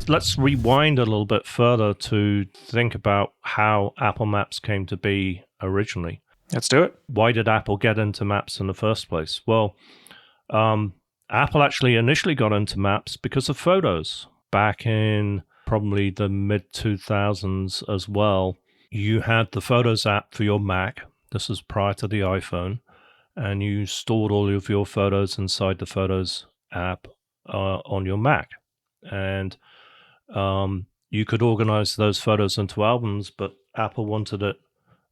let's rewind a little bit further to think about how Apple Maps came to be originally. Let's do it. Why did Apple get into Maps in the first place? Well, Apple actually initially got into Maps because of photos. Back in probably the mid-2000s as well, you had the Photos app for your Mac. This was prior to the iPhone. And you stored all of your photos inside the Photos app on your Mac. And you could organize those photos into albums, but Apple wanted it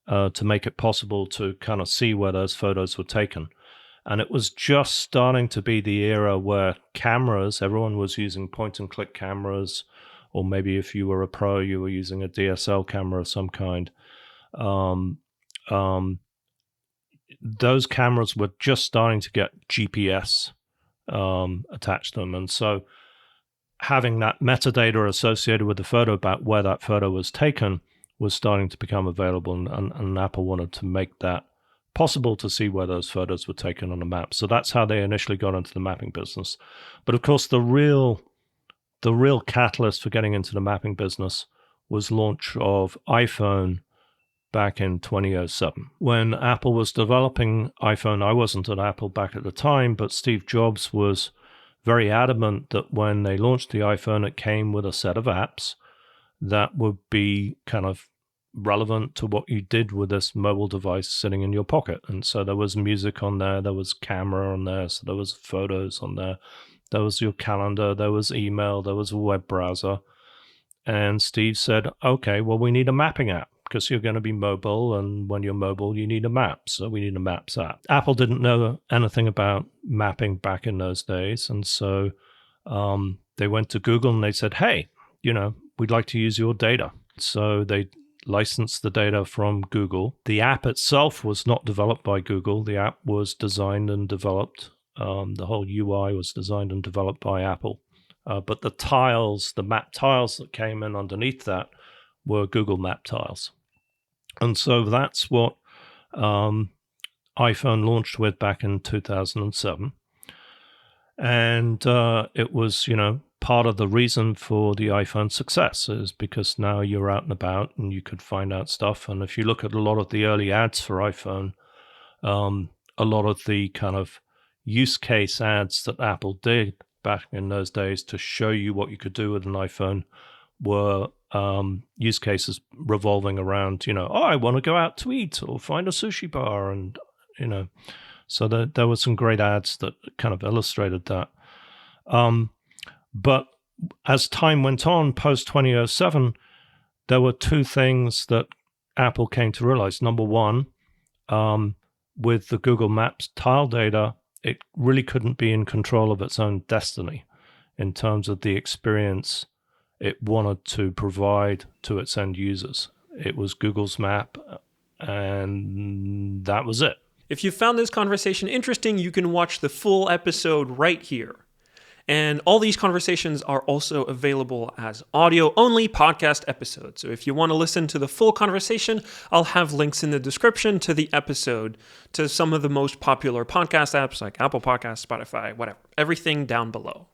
to make it possible to kind of see where those photos were taken. And it was just starting to be the era where cameras, everyone was using point-and-click cameras, or maybe if you were a pro, you were using a DSL camera of some kind. Those cameras were just starting to get GPS attached to them. And so having that metadata associated with the photo about where that photo was taken was starting to become available, and Apple wanted to make that possible to see where those photos were taken on a map. So that's how they initially got into the mapping business. But of course, the real catalyst for getting into the mapping business was launch of iPhone back in 2007. When Apple was developing iPhone, I wasn't at Apple back at the time, but Steve Jobs was very adamant that when they launched the iPhone, it came with a set of apps that would be kind of relevant to what you did with this mobile device sitting in your pocket. And so there was music on there, there was camera on there, so there was photos on there, there was your calendar, there was email, there was a web browser. And Steve said, okay, well, we need a mapping app because you're going to be mobile, and when you're mobile, you need a map. So we need a Maps app. Apple didn't know anything about mapping back in those days. And so they went to Google and they said, hey, we'd like to use your data. So they licensed the data from Google. The app itself was not developed by Google. The app was designed and developed. The whole UI was designed and developed by Apple. But the tiles, the map tiles that came in underneath that were Google Map tiles. And so that's what iPhone launched with back in 2007. And it was, part of the reason for the iPhone success is because now you're out and about and you could find out stuff. And if you look at a lot of the early ads for iPhone, a lot of the kind of use case ads that Apple did back in those days to show you what you could do with an iPhone were use cases revolving around, I want to go out to eat or find a sushi bar. And, so there were some great ads that kind of illustrated that. But as time went on, post 2007, there were two things that Apple came to realize. Number one, with the Google Maps tile data, it really couldn't be in control of its own destiny in terms of the experience it wanted to provide to its end users. It was Google's map, and that was it. If you found this conversation interesting, you can watch the full episode right here. And all these conversations are also available as audio-only podcast episodes. So if you want to listen to the full conversation, I'll have links in the description to the episode, to some of the most popular podcast apps like Apple Podcasts, Spotify, whatever. Everything down below.